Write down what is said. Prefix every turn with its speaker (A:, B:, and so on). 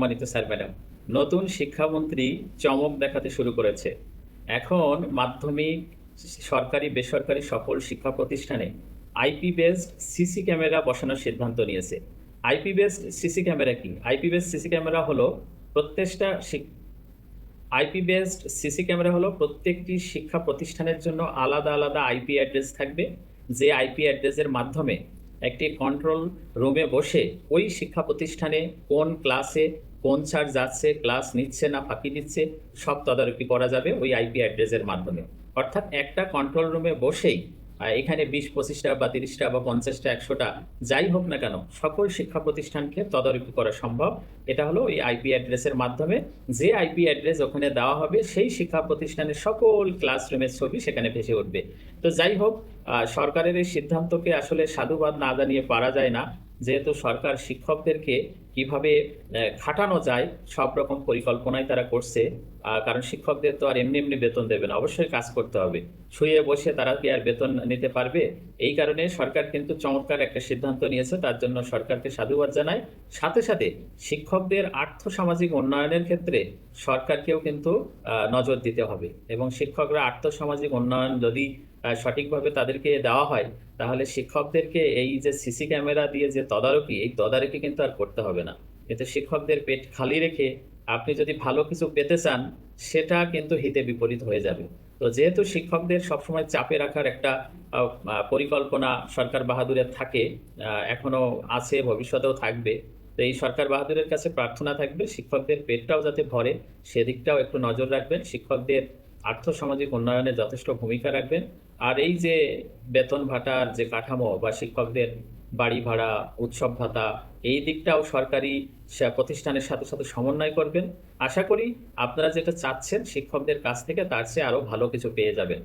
A: সম্মানিত sir madam, নতুন শিক্ষামন্ত্রী চমক দেখাতে শুরু করেছে। এখন মাধ্যমিক, সরকারি বেসরকারি সকল শিক্ষা প্রতিষ্ঠানে আইপি বেসড সিসি ক্যামেরা বসানোর সিদ্ধান্ত নিয়েছে। আইপি বেসড সিসি ক্যামেরা কি? আইপি বেসড সিসি ক্যামেরা হলো প্রত্যেকটা আইপি বেসড সিসি ক্যামেরা হলো প্রত্যেকটি শিক্ষা প্রতিষ্ঠানের জন্য আলাদা আলাদা আইপি অ্যাড্রেস থাকবে, যে আইপি অ্যাড্রেসের মাধ্যমে একটি কন্ট্রোল রুমে বসে ওই শিক্ষা প্রতিষ্ঠানে কোন ক্লাসে কোন স্যার যাচ্ছে, ক্লাস নিচ্ছে না ফাঁকি দিচ্ছে, সব তদারকি করা যাবে ওই আইপি অ্যাড্রেসের মাধ্যমে। অর্থাৎ একটা কন্ট্রোল রুমে বসেই এখানে 20-25টা বা 30টা বা 50টা 100টা যাই হোক না কেন সকল শিক্ষা প্রতিষ্ঠানকে তদারকি করা সম্ভব। এটা হলো এই আইপি অ্যাড্রেসের মাধ্যমে। যে আইপি অ্যাড্রেস ওখানে দেওয়া হবে সেই শিক্ষা প্রতিষ্ঠানের সকল ক্লাসরুমের ছবি সেখানে ভেসে উঠবে। তো যাই হোক, সরকারের এই সিদ্ধান্তকে আসলে সাধুবাদ না জানিয়ে পারা যায় না, যেহেতু সরকার শিক্ষকদেরকে কিভাবে খাটানো যায় সব রকম পরিকল্পনাই তারা করছে। কারণ শিক্ষকদের তো আর এমনি এমনি বেতন দেবে না, অবশ্যই কাজ করতে হবে। শুয়ে বসে তারা কি আর বেতন নিতে পারবে? এই কারণে সরকার কিন্তু চমৎকার একটা সিদ্ধান্ত নিয়েছে, তার জন্য সরকারকে সাধুবাদ জানায়। সাথে সাথে শিক্ষকদের আর্থসামাজিক উন্নয়নের ক্ষেত্রে সরকারকেও কিন্তু নজর দিতে হবে, এবং শিক্ষকরা আর্থসামাজিক উন্নয়ন যদি সঠিকভাবে তাদেরকে দেওয়া হয়, তাহলে শিক্ষকদেরকে এই যে সিসি ক্যামেরা দিয়ে যে তদারকি, এই তদারকি কিন্তু আর করতে হবে না। কিন্তু শিক্ষকদের পেট খালি রেখে আপনি যদি ভালো কিছু পেতে চান, সেটা কিন্তু হিতে বিপরীত হয়ে যাবে। তো যেহেতু শিক্ষকদের সবসময় চাপে রাখার একটা পরিকল্পনা সরকার বাহাদুরের থাকে, এখনো আছে, ভবিষ্যতেও থাকবে। তো এই সরকার বাহাদুরের কাছে প্রার্থনা থাকবে শিক্ষকদের পেটটাও যাতে ভরে, সেদিকটাও একটু নজর রাখবেন। শিক্ষকদের আর্থসামাজিক উন্নয়নে যথেষ্ট ভূমিকা রাখবেন। আর এই যে বেতন ভাতার যে কাঠামো বা শিক্ষকদের বাড়ি ভাড়া, উৎসব ভাতা, এই দিকটাও সরকারি প্রতিষ্ঠানের সাথে সাথে সমন্বয় করবেন। আশা করি আপনারা যেটা চাচ্ছেন শিক্ষকদের কাছ থেকে, তার চেয়ে আরো ভালো কিছু পেয়ে যাবেন।